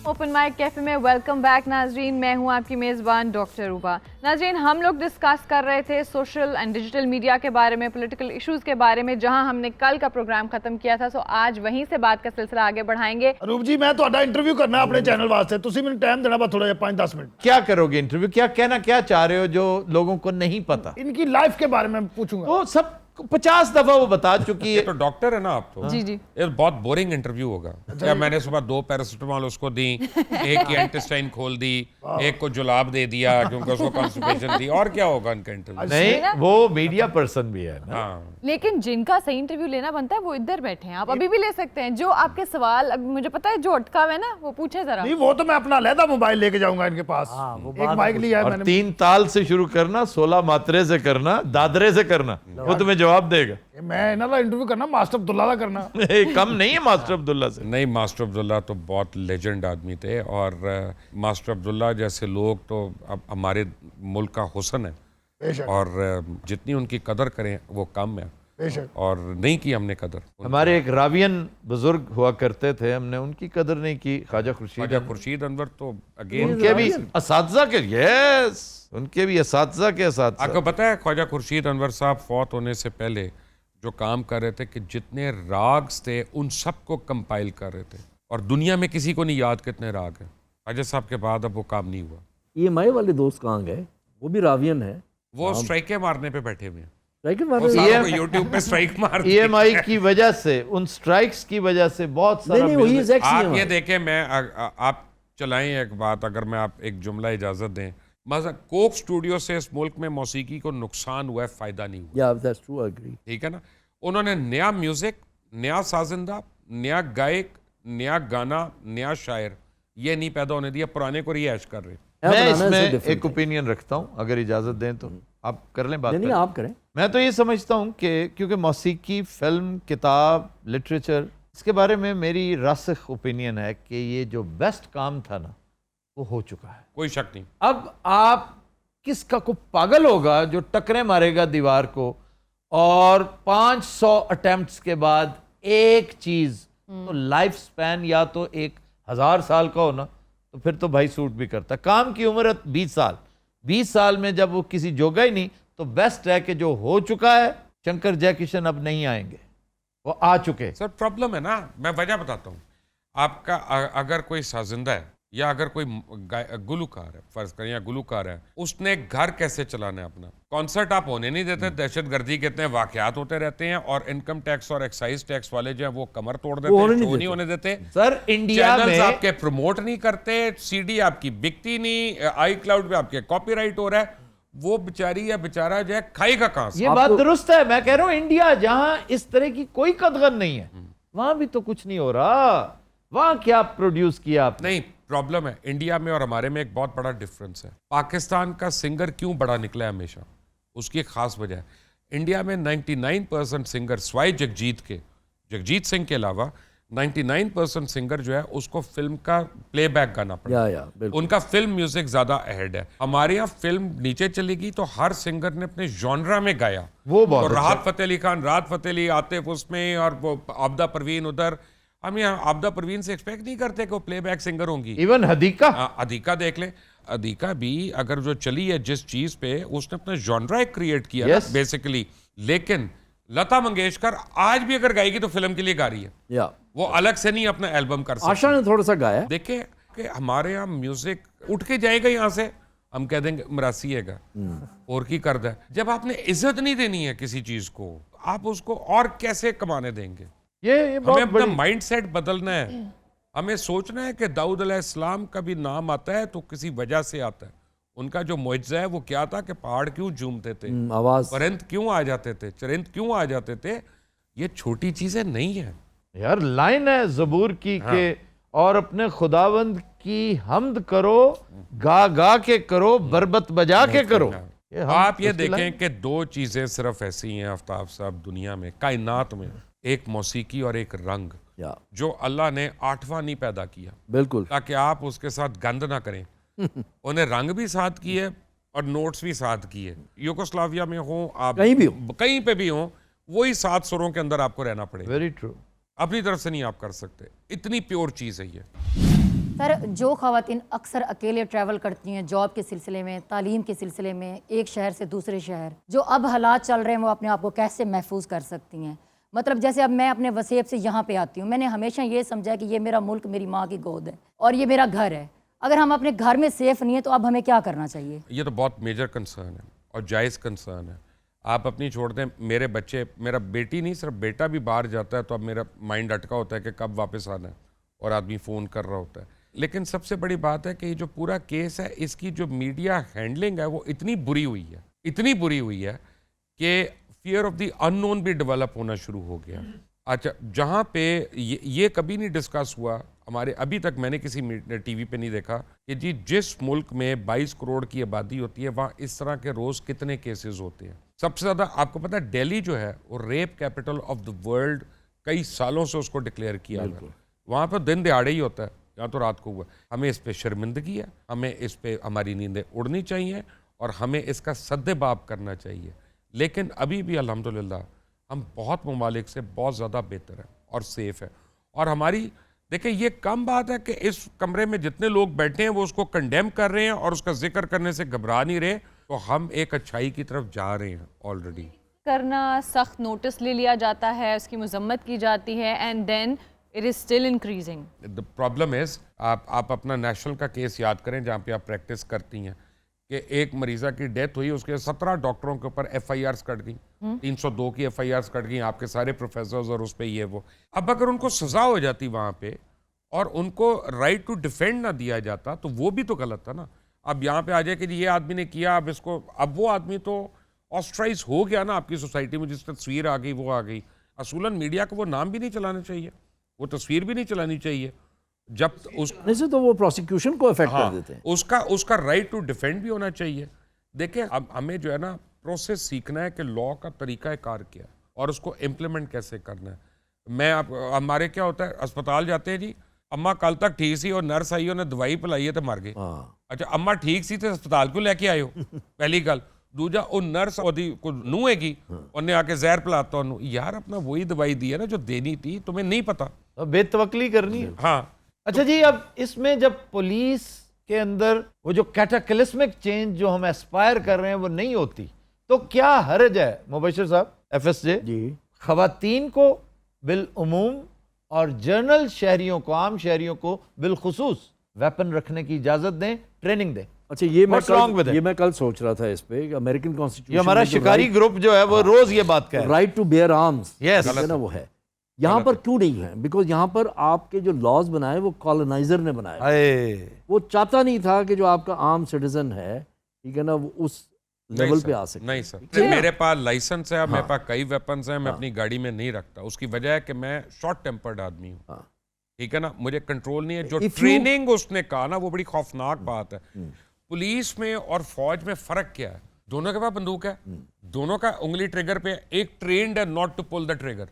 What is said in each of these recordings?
Open mic cafe में welcome back नाजरीन, मैं हूं आपकी मेज़बान डॉक्टर रूबा। नाजरीन, हम लोग डिस्कस कर रहे थे सोशल एंड डिजिटल मीडिया के बारे में, पॉलिटिकल इश्यूज के बारे में, जहां हमने कल का प्रोग्राम खत्म किया था। सो आज वहीं से बात का सिलसिला आगे बढ़ाएंगे। रूप जी, मैं ਤੁਹਾਡਾ इंटरव्यू करना अपने चैनल वास्ते, ਤੁਸੀਂ ਮੈਨੂੰ टाइम देना बस थोड़ा 5-10 मिनट। क्या करोगे इंटरव्यू? क्या कहना क्या चाह रहे हो जो लोगों को नहीं पता? इनकी लाइफ के बारे में पूछूंगा। वो सब 50 दफा वो बता चुकी है। तो डॉक्टर है ना आप तो? जी जी। ये बहुत बोरिंग इंटरव्यू होगा। या मैंने सुबह 2 पैरासिटामोल उसको दी, एक की इंटेस्टाइन खोल दी, एक को जुलाब दे दिया क्योंकि उसको कॉन्स्टिपेशन थी, और क्या होगा उनका इंटरव्यू? नहीं, वो मीडिया पर्सन भी है ना। हाँ, लेकिन जिनका सही इंटरव्यू लेना बनता है वो इधर बैठे हैं, आप अभी भी ले सकते हैं। जो आपके सवाल, अब मुझे पता है जो अटका हुआ है ना, वो पूछे जरा। नहीं, वो तो मैं अपना अलहदा मोबाइल लेके जाऊंगा इनके पास। एक माइक लिया है और मैंने। 3 ताल से शुरू करना, 16 मात्रे से करना, दादरे से करना, वो तुम्हें जवाब देगा। मैं इन्हां दा इंटरव्यू करना, मास्टर अब्दुल्ला दा करना। कम नहीं है मास्टर अब्दुल्ला से। नहीं, मास्टर अब्दुल्ला तो बहुत लेजेंड आदमी थे, और मास्टर अब्दुल्ला जैसे लोग तो अब हमारे मुल्क का हुस्न है, बेशक और जितनी उनकी कदर करें वो कम है, बेशक। और नहीं की हमने कदर। हमारे एक रावियन बुजुर्ग हुआ करते थे, हमने उनकी कदर नहीं की। ख्वाजा ख्वाजा खुर्शीद अनवर तो अगेन, उनके भी असातिज़ा के, यस, उनके भी असातिज़ा के असातिज़ा। आपको पता है ख्वाजा खुर्शीद अनवर साहब फौत होने से पहले जो काम कर रहे थे कि जितने राग्स थे उन सबको कंपाइल कर रहे थे, और दुनिया में किसी को नहीं याद कितने राग हैं। ख्वाजा साहब के बाद अब वो काम नहीं हुआ। EMI वाले दोस्त कहाँ गए? वो भी रावियन है। वो स्ट्राइकें मारने पे बैठे हुए हैं। लेकिन वो सालों को यूट्यूब पे स्ट्राइक मार दी। EMI की वजह से, उन स्ट्राइक्स की वजह से बहुत सारा नहीं, वही music- आप ये देखें, मैं आप चलाएं एक बात, अगर मैं आप एक जुमला इजाजत दें, मजा कोक स्टूडियो से इस मुल्क में मौसीकी को नुकसान हुआ है, फायदा नहीं हुआ। या दैट्स ट्रू, आई एग्री। ठीक है ना? उन्होंने नया म्यूजिक, नया साजिंदा, नया गायक, नया गाना, नया शायर ये नहीं पैदा होने दिया, पुराने को रिहाइश कर रहे। मैं इसमें एक ओपिनियन रखता हूं, अगर इजाजत दें तो आप कर लें बात। नहीं, आप करें। मैं तो ये समझता हूं कि क्योंकि मौसीकी, फिल्म, किताब, लिटरेचर, इसके बारे में मेरी रासिख ओपिनियन है कि ये जो बेस्ट काम था ना, वो हो चुका है, कोई शक नहीं। अब आप किसका को पागल होगा जो टकरे मारेगा दीवार को, और 500 अटेम्प्ट्स के बाद एक चीज, तो लाइफ स्पैन या तो 1000 साल का हो ना, तो फिर तो भाई सूट भी करता। काम की उम्र 20 साल, 20 साल में जब वो किसी जोगा ही नहीं, तो बेस्ट है कि जो हो चुका है, शंकर जयकिशन अब नहीं आएंगे, वो आ चुके। सर प्रॉब्लम है ना, मैं वजह बताता हूँ। आपका अगर कोई साजिंदा है या अगर कोई गुलूकार है, फर्ज करें, या गुलूकार है, उसने घर कैसे चलाना है अपना? कॉन्सर्ट आप होने नहीं देते, दहशत गर्दी के इतने वाकयात होते रहते हैं, और इनकम टैक्स और एक्साइज टैक्स वाले जो है वो कमर तोड़ देते हैं, शो नहीं होने देते। सर इंडिया चैनल्स में आपके प्रमोट नहीं करते, सीडी आपकी बिकती नहीं, आई क्लाउड पे आपके कॉपीराइट हो रहा है, वो बेचारी या बेचारा जो है खाएगा कहां से? ये बात दुरुस्त है। मैं कह रहा हूं इंडिया जहां इस तरह की कोई कदगन नहीं है, वहां भी तो कुछ नहीं हो रहा। वहां क्या प्रोड्यूस किया आपने? नहीं, प्रॉब्लम है इंडिया में और हमारे में एक बहुत बड़ा डिफरेंस है। पाकिस्तान का सिंगर क्यों बड़ा निकला है हमेशा, उसकी एक खास वजह है। इंडिया में 99% सिंगर स्वाय जगजीत सिंह के अलावा 99% सिंगर जो है उसको फिल्म का प्लेबैक गाना पड़ता है। बिल्कुल। उनका फिल्म म्यूजिक ज्यादा अहेड है। हमारे यहाँ फिल्म नीचे चलेगी तो हर सिंगर ने अपने जॉनरा में गाया। वो बहुत तो राहत फतेह अली खान, राहत फतेह अली, आतिफ उसमें, और वो आबदा परवीन उधर। हम यहाँ आबदा परवीन से एक्सपेक्ट नहीं करते कि वो प्लेबैक सिंगर होंगी। इवन हदीका, अदीका देख ले, अदीका भी अगर जो चली है जिस चीज पे, उसने अपना जॉनरा क्रिएट किया Yes. बेसिकली। लेकिन लता मंगेशकर आज भी अगर गाएगी तो फिल्म के लिए गा रही है, या वो अलग से नहीं अपना एल्बम कर सकती। आशा ने थोड़ा सा गाया। देखे कि हमारे यहाँ म्यूजिक उठ के जाएगा यहाँ से, हम कह देंगे मरासिएगा और की कर दे। जब आपने इज्जत नहीं देनी है किसी चीज को, आप उसको और कैसे कमाने देंगे? ये हमें बहुत अपना बड़ी माइंडसेट बदलना है। हमें सोचना है कि दाऊद अलैहिस्सलाम का भी नाम आता है तो किसी वजह से आता है। उनका जो मुआजिज़ा है वो क्या था कि पहाड़ क्यों झूमते थे, आवाज, परिंद क्यों आ जाते थे, चरिंद क्यों आ जाते थे। ये छोटी चीजें नहीं है यार। लाइन है ज़बूर की के और अपने खुदावंद की हमद करो, गा गा के करो, बरबत बजा के करो। आप ये देखें कि 2 चीजें सिर्फ ऐसी हैं आफ्ताब साहब दुनिया में, कायनात में, एक मौसीकी और एक रंग, या जो अल्लाह ने 8वां नहीं पैदा किया बिल्कुल। ताकि आप उसके साथ गंद ना करें। उन्हें रंग भी साथ किए और नोट्स भी साथ किए। यूगोस्लाविया में हो आप, कहीं पे भी हो, वही 7 सुरों के अंदर आपको रहना पड़ेगा। Very true. अपनी तरफ से नहीं आप कर सकते, इतनी प्योर चीज है ये। سر جو خواتین اکثر اکیلے ٹریول کرتی ہیں جاب کے سلسلے میں، تعلیم کے سلسلے میں، ایک شہر سے دوسرے شہر، جو اب حالات چل رہے ہیں وہ اپنے آپ کو کیسے محفوظ کر سکتی ہیں؟ مطلب جیسے اب میں اپنے وسیب سے یہاں پہ آتی ہوں، میں نے ہمیشہ یہ سمجھا کہ یہ میرا ملک میری ماں کی گود ہے اور یہ میرا گھر ہے. اگر ہم اپنے گھر میں سیف نہیں ہیں تو اب ہمیں کیا کرنا چاہیے؟ یہ تو بہت میجر کنسرن ہے اور جائز کنسرن ہے. آپ اپنی چھوڑ دیں، میرے بچے، میرا بیٹی نہیں صرف بیٹا بھی باہر جاتا ہے تو اب میرا مائنڈ اٹکا ہوتا ہے کہ کب واپس آنا ہے اور آدمی فون کر رہا ہوتا ہے. لیکن سب سے بڑی بات ہے کہ یہ جو پورا کیس ہے اس کی جو میڈیا ہینڈلنگ ہے وہ اتنی بری ہوئی ہے کہ فیئر آف دی ان نون بھی ڈیولپ ہونا شروع ہو گیا. اچھا، جہاں پہ یہ کبھی نہیں ڈسکس ہوا ہمارے، ابھی تک میں نے کسی ٹی وی پہ نہیں دیکھا کہ جی جس ملک میں 22 کروڑ کی آبادی ہوتی ہے وہاں اس طرح کے روز کتنے کیسز ہوتے ہیں. سب سے زیادہ آپ کو پتہ ہے دہلی جو ہے وہ rape capital of the world, کئی سالوں سے اس کو ڈکلیئر کیا ہے. وہاں پہ دن دہاڑے ہی ہوتا ہے، یہاں تو رات کو ہوا. ہمیں اس پہ شرمندگی ہے، ہمیں اس پہ ہماری نیندیں اڑنی چاہیے اور ہمیں اس کا سد باب کرنا چاہیے. لیکن ابھی بھی الحمدللہ ہم بہت ممالک سے بہت زیادہ بہتر ہیں اور سیف ہے. اور ہماری دیکھیں یہ کم بات ہے کہ اس کمرے میں جتنے لوگ بیٹھے ہیں وہ اس کو کنڈیم کر رہے ہیں اور اس کا ذکر کرنے سے گھبرا نہیں رہے، تو ہم ایک اچھائی کی طرف جا رہے ہیں آلریڈی. کرنا، سخت نوٹس لے لیا جاتا ہے، اس کی مذمت کی جاتی ہے، and then it is still increasing. The problem is آپ اپنا نیشنل کا کیس یاد کریں جہاں پہ آپ پریکٹس کرتی ہیں کہ ایک مریضہ کی ڈیتھ ہوئی، اس کے 17 ڈاکٹروں کے اوپر ایف آئی آرز کٹ گئیں، 302 کی ایف آئی آرز کٹ گئیں، آپ کے سارے پروفیسرز اور اس پہ یہ وہ. اب اگر ان کو سزا ہو جاتی وہاں پہ اور ان کو رائٹ ٹو ڈیفینڈ نہ دیا جاتا تو وہ بھی تو غلط تھا نا. اب یہاں پہ آ جائے کہ یہ آدمی نے کیا، اب اس کو، اب وہ آدمی تو آسٹرائز ہو گیا نا آپ کی سوسائٹی میں. جس تصویر آ گئی وہ آ گئی. اصولاً میڈیا کو وہ نام بھی نہیں چلانا چاہیے، وہ تصویر بھی نہیں چلانی چاہیے. جب اس سے تو وہ پروسیکیوشن کو افیکٹ کر دیتے ہیں. اس کا رائٹ ٹو ڈیفینڈ بھی ہونا چاہیے. دیکھیں اب ہمیں جو ہے نا پروسیس سیکھنا ہے کہ لا کا طریقہ کار کیا ہے اور اس کو امپلیمنٹ کیسے کرنا ہے. ہمارے کیا ہوتا ہے، اسپتال جاتے ہیں جی، اماں کل تک ٹھیک سی اور نرس آئی انہیں دوائی پلائی ہے تو مر گئے. اچھا اماں ٹھیک سی تو اسپتال کیوں لے کے آئے ہو؟ پہلی گل. دوجا وہ نرس کو نوے گی انہیں آ کے زہر پلاتا انہوں. یار اپنا وہی دوائی دی ہے نا جو دینی تھی، تمہیں نہیں پتا، بے توکلی کرنی ہے. ہاں. اچھا جی، اب اس میں جب پولیس کے اندر وہ جو کیٹاکلسمک چینج جو ہم ایسپائر کر رہے ہیں وہ نہیں ہوتی تو کیا حرج ہے مبشر صاحب، ایف ایس جے، جی خواتین کو بالعموم اور جنرل شہریوں کو، عام شہریوں کو بالخصوص ویپن رکھنے کی اجازت دیں، ٹریننگ دیں؟ اچھا یہ میں کل سوچ رہا تھا اس پہ کہ امریکن کانسٹیٹیوشن، یہ ہمارا شکاری گروپ جو ہے وہ روز یہ بات کہہ رہا ہے، رائٹ ٹو بیئر آرمز، یس نا وہ ہے. یہاں پر کیوں نہیں ہے؟ بیکاز یہاں پر آپ کے جو لاز بنائے وہ کالونائزر نے بنائے. وہ چاہتا نہیں تھا کہ جو آپ کا عام سٹیزن ہے، ٹھیک ہے نا، وہ اس لیول پہ آ سکے. نہیں سر، میرے پاس لائسنس ہے، میرے پاس کئی ویپنز ہیں، میں اپنی گاڑی میں نہیں رکھتا. اس کی وجہ ہے کہ میں شارٹ ٹیمپرڈ آدمی ہوں، ٹھیک ہے نا، مجھے کنٹرول نہیں ہے. جو ٹریننگ اس نے کہا نا وہ بڑی خوفناک بات ہے. پولیس میں اور فوج میں فرق کیا ہے؟ دونوں کے پاس بندوق ہے، دونوں کا انگلی ٹریگر پہ، ایک ٹرینڈ ہے not to pull the trigger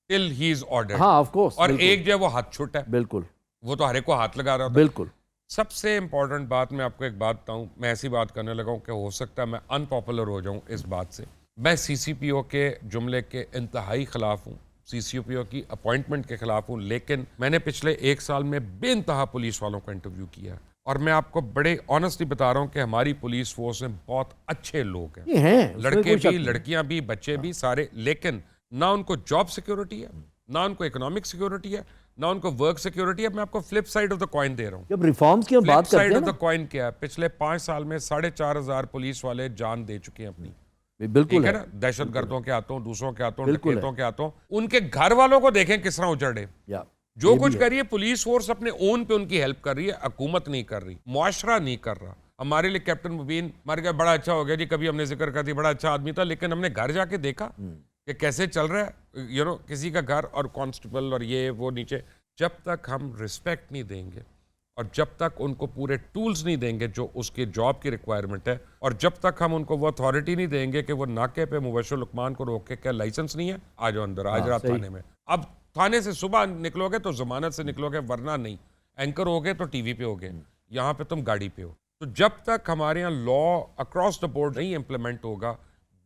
till he is ordered, ہاں آف کورس، اور ایک جو ہے وہ ہاتھ چھوٹا ہے، بالکل وہ تو ہر ایک کو ہاتھ لگا رہا ہوتا ہے. بالکل. سب سے امپورٹنٹ بات میں آپ کو ایک بات بتاؤں، میں ایسی بات کرنے لگا ہوں کہ ہو سکتا ہے میں ان پاپولر ہو جاؤں اس بات سے. میں سی سی پی او کے جملے کے انتہائی خلاف ہوں، سی سی پی او کی اپوائنٹمنٹ کے خلاف ہوں. لیکن میں نے پچھلے 1 سال میں بے انتہا پولیس والوں کا انٹرویو کیا اور میں آپ کو بڑے آنیسٹلی بتا رہا ہوں کہ ہماری پولیس فورس میں بہت اچھے لوگ ہیں، لڑکے بھی، لڑکیاں بھی، بچے بھی، سارے. لیکن نہ ان کو جاب سیکیورٹی ہے، نہ ان کو اکنامک سیکیورٹی ہے، نہ ان کو ورک سیکیورٹی ہے. میں آپ کو flip side of the coin دے رہا ہوں. جب ریفارمز کی ہم بات کرتے ہیں، سائڈ آف دا کوائن کیا ہے، پچھلے 5 سال میں 4,500 پولیس والے جان دے چکے ہیں اپنی. بالکل ہے نا، دہشت گردوں کے ہاتھوں، دوسروں کے ہاتھوں، ڈکیتوں کے ہاتھوں. ان کے گھر والوں کو دیکھیں کس طرح اجڑے. جو کچھ کر رہی ہے پولیس فورس اپنے اون پہ ان کی ہیلپ کر رہی ہے، حکومت نہیں کر رہی، معاشرہ نہیں کر رہا. ہمارے لیے کیپٹن مبین مر گیا، بڑا اچھا ہو گیا جی، کبھی ہم نے ذکر کر دیا بڑا اچھا آدمی تھا، لیکن ہم نے گھر جا کے دیکھا کہ کیسے چل رہا ہے کسی کا گھر، اور کانسٹیبل اور یہ وہ نیچے. جب تک ہم رسپیکٹ نہیں دیں گے اور جب تک ان کو پورے ٹولز نہیں دیں گے جو اس کے جاب کی ریکوائرمنٹ ہے، اور جب تک ہم ان کو وہ اتھارٹی نہیں دیں گے کہ وہ ناکے پہ مبشر لقمان کو روک کے، کیا لائسنس نہیں ہے، آ جاؤ اندر، آج رات تھانے میں. اب تھانے سے صبح نکلو گے تو ضمانت سے نکلو گے، ورنہ نہیں. اینکر ہو گئے تو ٹی وی پہ ہو گئے، یہاں پہ تم گاڑی پہ ہو. تو جب تک ہمارے یہاں لا اکراس دا بورڈ نہیں امپلیمنٹ ہوگا،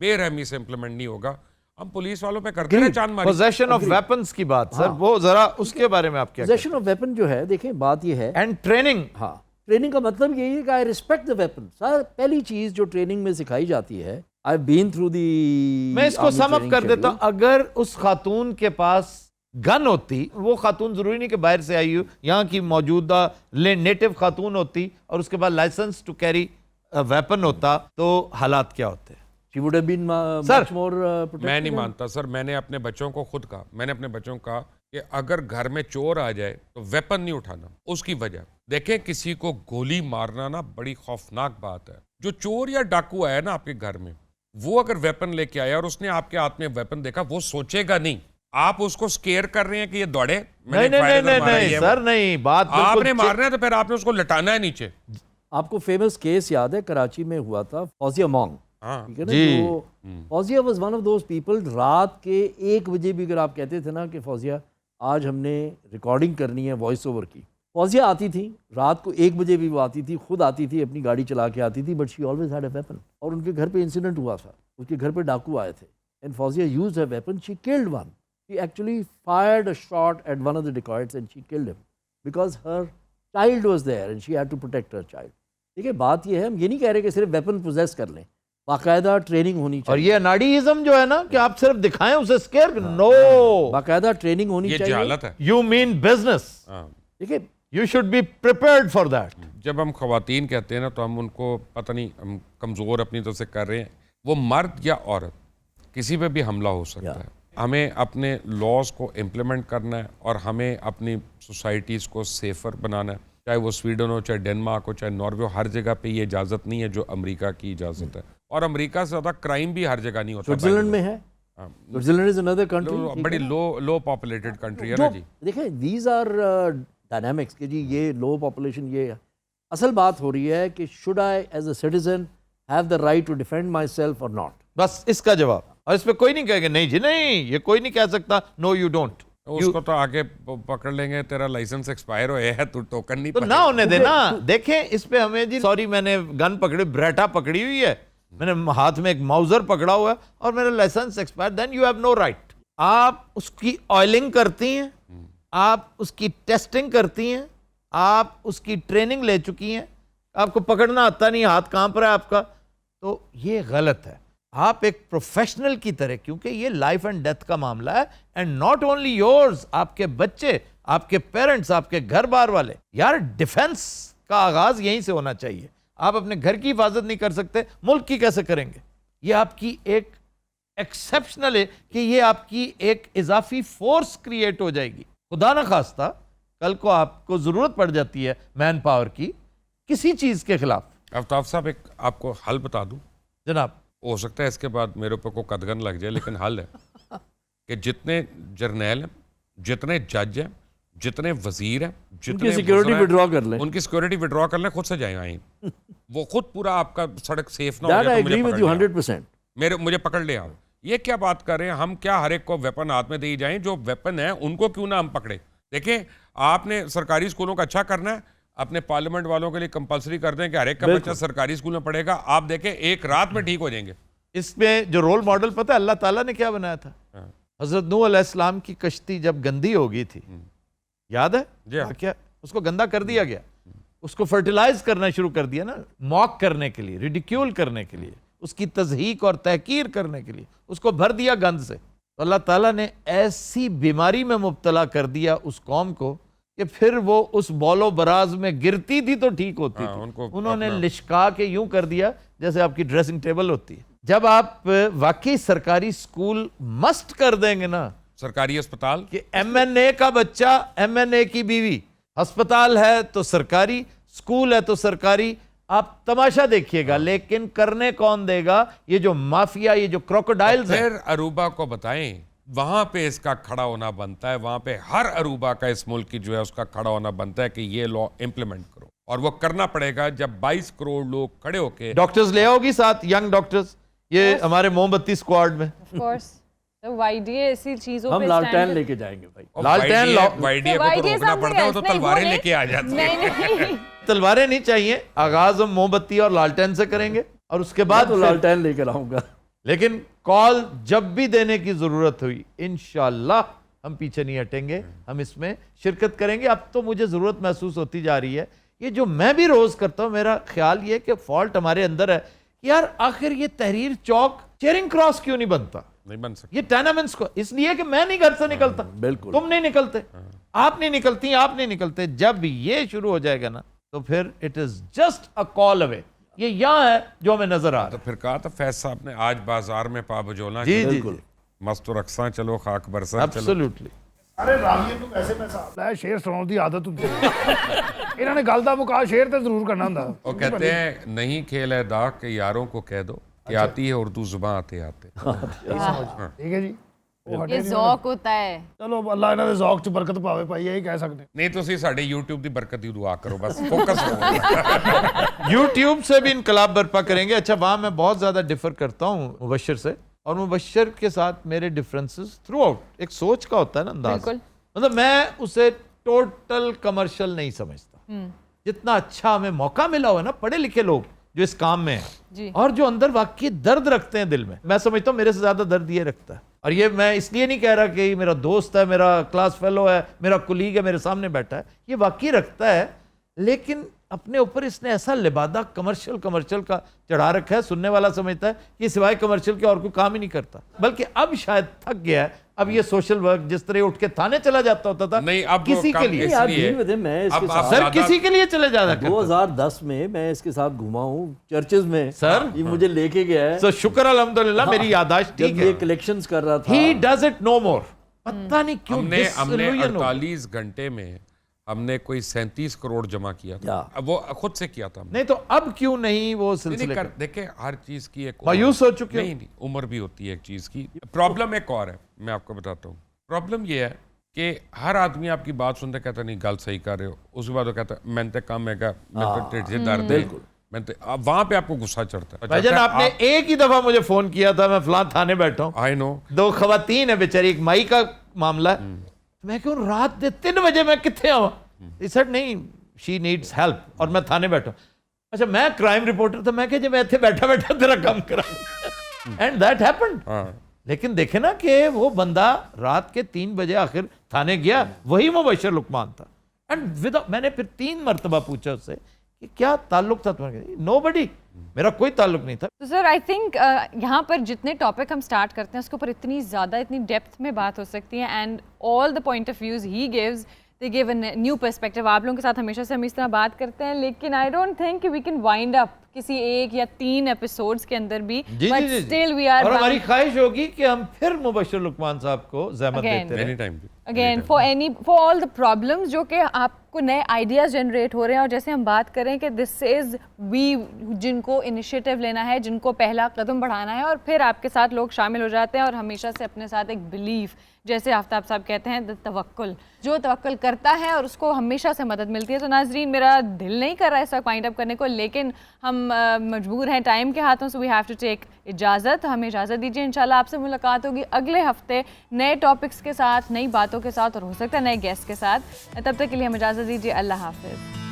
بے رحمی سے امپلیمنٹ نہیں ہوگا، हम पुलिस वालों पे करते हैं चांद मारी। पोजेशन ऑफ वेपन्स की बात सर, वो जरा उसके बारे में आप क्या पोजेशन ऑफ वेपन जो है, देखें बात ये है, एंड ट्रेनिंग, हाँ ट्रेनिंग का मतलब यही है कि I respect the weapon. Sir पहली चीज जो ट्रेनिंग में सिखाई जाती है, आई बीन थ्रू दी, मैं इसको सम अप कर देता हूं, अगर उस खातून के पास गन होती, वो खातून जरूरी नहीं कि बाहर से आई हो, यहाँ की मौजूदा नेटिव खातून होती और उसके बाद लाइसेंस टू कैरी वेपन होता, तो हालात क्या होते? She would have been much more protected. मैं नहीं मानता सर, मैंने अपने बच्चों को खुद कहा, मैंने अपने बच्चों को कहा कि अगर घर में चोर आ जाए तो वेपन नहीं उठाना। उसकी वजह देखें, किसी को गोली मारना ना बड़ी खौफनाक बात है। जो चोर या डाकू आया ना आपके घर में, वो अगर वेपन लेके आया और उसने आपके हाथ में वेपन देखा, वो सोचेगा नहीं। आप उसको स्केयर कर रहे हैं कि ये दौड़े, नहीं सर, नहीं, बात आपने मारना है तो फिर आपने उसको लटाना है नीचे। आपको फेमस केस याद है, कराची में हुआ था, फौजिया मोंग, ठीक है ना, जो Fauzia was one of those people, रात के 1 बजे भी अगर आप कहते थे ना कि फौजिया आज हमने रिकॉर्डिंग करनी है वॉइस ओवर की, फौजिया आती थी, रात को 1 बजे भी वो आती थी, खुद आती थी, अपनी गाड़ी चला के आती थी, but she always had a weapon. और उनके घर पे इंसिडेंट हुआ था, उसके घर पे डाकू आए थे, and Fauzia used her weapon, she killed one, she actually fired a shot at one of the dacoits and she killed him because her child was there and she had to protect her child. देखिए बात ये है, हम ये नहीं कह रहे कि सिर्फ वेपन पोजेस कर लें, बाकायदा ट्रेनिंग होनी चाहिए। और ये अनाड़ीइज्म जो है ना कि आप सिर्फ दिखाएं उसे स्केयर, नो, बाकायदा ट्रेनिंग होनी ये चाहिए। जहालत है। यू मीन बिजनेस, देखिए you should be prepared for that. जब हम खवातीन कहते हैं ना, तो हम उनको पता नहीं, हम कमज़ोर अपनी तरफ से कर रहे हैं। वो मर्द या औरत किसी पे भी हमला हो सकता है। हमें अपने लॉज को इम्प्लीमेंट करना है और हमें अपनी सोसाइटीज़ को सेफर बनाना है, चाहे वो स्वीडन हो, चाहे डेनमार्क हो, चाहे नॉर्वे हो। हर जगह पे ये इजाज़त नहीं है जो अमेरिका की इजाज़त है, और अमेरिका से ज़्यादा क्राइम भी हर जगह नहीं होता। स्विट्जरलैंड में है, स्विट्जरलैंड इज अनदर कंट्री, बड़ी लो पॉपुलेटेड कंट्री है ना जी। देखिए दीज आर डायनामिक्स कि जी ये लो पॉपुलेशन, ये असल बात हो रही है कि should I as a citizen have the right to defend myself और नॉट। बस इसका जवाब, और इस पे कोई नहीं कहेगा नहीं जी नहीं, ये कोई नहीं कह सकता, नो यू डोंट। उसको तो आगे पकड़ लेंगे, तेरा लाइसेंस एक्सपायर हुआ है, तू टोकन नहीं तो ना होने देना। देखें इस पे हमें जी, सॉरी मैंने गन पकड़ी, ब्रेटा पकड़ी हुई है, मैंने हाथ में एक माउजर पकड़ा हुआ है और मेरा license expire, then you have no right. आप उसकी ऑयलिंग करती हैं, आप उसकी टेस्टिंग करती हैं, आप उसकी ट्रेनिंग ले चुकी हैं, आपको पकड़ना आता नहीं, हाथ कांप रहा है आपका, तो ये गलत है। आप एक प्रोफेशनल की तरह, क्योंकि ये लाइफ एंड डेथ का मामला है, एंड नॉट ओनली योर्स, आपके बच्चे, आपके पेरेंट्स, आपके घर बार वाले, यार डिफेंस का आगाज यहीं से होना चाहिए। आप अपने घर की हिफाजत नहीं कर सकते, मुल्क की कैसे करेंगे? ये आपकी एक एक्सेप्शनल है कि ये आपकी एक इजाफी फोर्स क्रिएट हो जाएगी। खुदा ना खास्ता कल को आपको जरूरत पड़ जाती है मैन पावर की किसी चीज के खिलाफ। आफ्ताब साहब, एक आपको हल बता दूं जनाब, हो सकता है इसके बाद मेरे ऊपर को कदगन लग जाए, लेकिन हल है कि जितने जर्नैल हैं, जितने जज हैं, जितने वजीर हैं, जितने सिक्योरिटी विड्रॉ कर लें, उनकी सिक्योरिटी विड्रॉ कर लें, खुद से जाए आए वो खुद पूरा आपका सड़क सेफ ना हो दैट जाए आई तो एग्री विद यू 100%। मुझे पकड़ ले आप। ये क्या बात कर रहे हैं? हम क्या हर एक को वेपन हाथ में दे जाएं? जो वेपन है उनको क्यों ना हम पकड़े? देखिए, आपने सरकारी स्कूलों का अच्छा करना है, अपने पार्लियामेंट वालों के लिए कंपलसरी कर दें कि हर एक का बच्चा सरकारी स्कूल में पढ़ेगा, आप देखें एक रात में ठीक हो जाएंगे। इसमें जो रोल मॉडल पता है अल्लाह ताला ने क्या बनाया था? हजरत नूह अलैहिस्सलाम की कश्ती जब गंदी हो गई थी, याद है क्या? उसको गंदा कर दिया गया, उसको फर्टिलाइज करना शुरू कर दिया ना, मॉक करने के लिए, रिडिक्यूल करने के लिए, उसकी तज़हीक और तहकीर करने के लिए उसको भर दिया गंद से। तो अल्लाह ताला ने ऐसी बीमारी में मुब्तला कर दिया उस कौम को कि फिर वो उस बौलो बराज में गिरती थी तो ठीक होती थी। उन्होंने लिशका के यूं कर दिया जैसे आपकी ड्रेसिंग टेबल होती है। जब आप वाकई सरकारी स्कूल मस्ट कर देंगे ना, सरकारी अस्पताल कि MNA का बच्चा, MNA की बीवी, अस्पताल है तो सरकारी, स्कूल है तो सरकारी, आप तमाशा देखिएगा, लेकिन करने कौन देगा? ये जो माफिया, ये जो क्रोकोडाइल्स हैं। फिर अरूबा को बताएं, वहां पे इसका खड़ा होना बनता है, वहां पे हर अरूबा का इस मुल्क की जो है उसका खड़ा होना बनता है कि ये लॉ इम्प्लीमेंट करो, और वो करना पड़ेगा जब 22 करोड़ लोग खड़े होके। डॉक्टर्स ले आओगी साथ, यंग डॉक्टर्स, ये हमारे मोमबत्ती स्क्वाड में। Of course, तो YDA ऐसी चीजों हम पे लालटेन stand- लेके जाएंगे भाई, लालटेन वाईडीए को तो YDA रोकना पड़ता है, वो तो something else, तलवारें नहीं, लेके आ जाती नहीं है। नहीं तलवारें नहीं चाहिए, आगाज हम मोमबत्ती और लालटेन से करेंगे और उसके बाद तो लालटेन लेकर आऊंगा। لیکن کال جب بھی دینے کی ضرورت ہوئی انشاءاللہ ہم پیچھے نہیں ہٹیں گے, ہم اس میں شرکت کریں گے. اب تو مجھے ضرورت محسوس ہوتی جا رہی ہے, یہ جو میں بھی روز کرتا ہوں, میرا خیال یہ کہ فالٹ ہمارے اندر ہے کہ یار آخر یہ تحریر چوک چیرنگ کراس کیوں نہیں بنتا, نہیں بن سکتا. یہ ٹینامنٹس کو, اس لیے کہ میں نہیں گھر سے نکلتا, بالکل. تم نہیں نکلتے, آپ نہیں نکلتی, آپ نہیں نکلتے. جب یہ شروع ہو جائے گا نا تو پھر اٹ از جسٹ اے کال اوے. یہ یہاں ہے جو ہمیں نظر آ رہا تو پھر کہا تھا فیض صاحب نے آج بازار میں پا بجولا ہے. جی جی بالکل. مست و رقصاں چلو خاک برساں چلو. ایبسولوٹلی. ارے راویے ਨੂੰ ਵੈਸੇ ਮੈਂ ਹਿਸਾਬ ਲਾਇਆ ਸ਼ੇਰ ਸੁਣਾਉਣ ਦੀ ਆਦਤ ਹੁੰਦੀ ਹੈ ਇਹਨਾਂ ਨੇ ਗੱਲ ਦਾ ਮੁਕਾ ਸ਼ੇਰ ਤੇ ਜ਼ਰੂਰ ਕਰਨਾ ਹੁੰਦਾ. وہ کہتے ہیں نہیں کھیل ہے داغ کہ یاروں کو کہہ دو کہ آتی ہے اردو زباں آتے آتے. ਠੀਕ ਹੈ ਜੀ, ਉਹ ਹਟੇ یہ ਨਹੀਂ. ذوق ہوتا ہے. ਚਲੋ ਅੱਲਾ ਇਹਨਾਂ ਦੇ ਜ਼ੌਕ 'ਚ ਬਰਕਤ ਪਾਵੇ ਭਾਈ, ਇਹੀ ਕਹਿ ਸਕਦੇ. نہیں ਤੁਸੀਂ ਸਾਡੇ YouTube ਦੀ ਬਰਕਤ ਦੀ ਦੁਆ کرو, بس فوکس رہو. یوٹیوب سے بھی انقلاب برپا کریں گے. اچھا وہاں میں بہت زیادہ ڈفر کرتا ہوں مبشر سے, اور مبشر کے ساتھ میرے ڈفرنسز تھرو آؤٹ ایک سوچ کا ہوتا ہے نا انداز, بالکل. مطلب میں اسے ٹوٹل کمرشل نہیں سمجھتا. جتنا اچھا ہمیں موقع ملا ہوا ہے نا, پڑھے لکھے لوگ جو اس کام میں جی. ہیں اور جو اندر واقعی درد رکھتے ہیں دل میں سمجھتا ہوں میرے سے زیادہ درد یہ رکھتا ہے. اور یہ میں اس لیے نہیں کہہ رہا کہ یہ میرا دوست ہے, میرا کلاس فیلو ہے, میرا کلیگ ہے, میرے سامنے بیٹھا ہے, یہ واقعی رکھتا ہے. لیکن اپنے اوپر اس نے ایسا لبادہ کمرشل کا چڑھا رکھا ہے, سننے والا سمجھتا ہے کہ سوائے کمرشل کے اور کوئی کام ہی نہیں کرتا. بلکہ اب شاید تھک گیا ہے. اب یہ سوشل ورک جس طرح اٹھ کے تھانے چلا جاتا ہوتا تھا نہیں اب کسی کے لیے, آپ ڈیل میں دیں, میں اس کے ساتھ سر کسی کے لیے چلے جاتا کرتا. 2010 میں میں اس کے ساتھ گھوما ہوں چرچز میں. سر یہ مجھے لے کے گیا ہے سو شکر الحمدللہ میری یاداشت ٹھیک جب ہے. یہ کلیکشنز کر رہا تھا. He does it no more. پتہ نہیں کیوں ہم نے disillusion ہو. 48 گھنٹے میں ہم نے کوئی 37 کروڑ جمع کیا تھا. اب وہ خود سے کیا تھا. نہیں تو اب کیوں نہیں وہ سلسلے دیکھیں ہر چیز کی ایک مایوس ہو چکے. نہیں عمر بھی ہوتی ہے ایک چیز کی. پرابلم ایک اور ہے, میں آپ کو بتاتا ہوں. پرابلم یہ ہے کہ ہر آدمی آپ کی بات سنتے کہتا نہیں گل صحیح کر رہے ہو, اس کے بعد وہ کہتا میں تے کم ہے گا, میں تے ٹھیٹ سے درد ہے, میں تے وہاں پہ آپ کو غصہ چڑھتا ہے. بھائی جان آپ نے ایک ہی دفعہ مجھے فون کیا تھا, میں فلاں تھانے بیٹھا ہوں, آئی نو 2 خواتین ہیں بیچاری, ایک مائی کا معاملہ ہے, میں کہوں رات دے 3 بجے میں کتنے آؤں, he said نہیں she needs help, اور میں تھانے بیٹھا ہوں. اچھا میں کرائم رپورٹر تھا, میں کہ جی میں اتنے بیٹھا بیٹھا تیرا کام کرا, اینڈ دیٹ ہیپنڈ. لیکن دیکھیں نا کہ وہ بندہ رات کے 3 بجے آخر تھانے گیا, وہی مبشر لقمان تھا. اینڈ میں نے پھر 3 مرتبہ پوچھا اس سے کہ کیا تعلق تھا تمہارا, نو بڈی, میرا کوئی تعلق نہیں تھا. تو سر آئی تھنک یہاں پر جتنے ٹاپک ہم سٹارٹ کرتے ہیں اس کے اوپر اتنی زیادہ اتنی ڈیپتھ میں بات ہو سکتی ہے, and all the point of views he gives they give a new perspective. آپ لوگوں کے ساتھ ہمیشہ سے ہم اس طرح بات کرتے ہیں, لیکن آئی ڈونٹ تھنک کہ وی کین وائنڈ اپ کسی 1 یا 3 ایپیسوڈز کے اندر بھی, بٹ اسٹل وی آر, اور ہماری خواہش ہوگی کہ ہم پھر مبشر لقمان صاحب کو زحمت دیتے رہیں. Any time again for all the problems جو کہ آپ کو نئے آئیڈیاز جنریٹ ہو رہے ہیں. اور جیسے ہم بات کریں کہ دس از وی جن کو انیشیٹو لینا ہے, جن کو پہلا قدم بڑھانا ہے, اور پھر آپ کے ساتھ لوگ شامل ہو جاتے ہیں, اور ہمیشہ سے اپنے ساتھ ایک بلیف, جیسے آفتاب صاحب کہتے ہیں توکل, جو توکل کرتا ہے اور اس کو ہمیشہ سے مدد ملتی ہے. تو ناظرین میرا دل نہیں کر رہا ہے اس وقت وائنڈ اپ کرنے کو, لیکن ہم مجبور ہیں ٹائم کے ہاتھوں, سو وی ہیو ٹو ٹیک اجازت. ہمیں اجازت دیجیے, انشاءاللہ آپ سے ملاقات ہوگی اگلے ہفتے نئے ٹاپکس کے ساتھ, نئی باتوں کے ساتھ, اور ہو سکتا ہے نئے گیسٹ کے ساتھ. تب تک کے لیے ہم اجازت دیجیے, اللہ حافظ.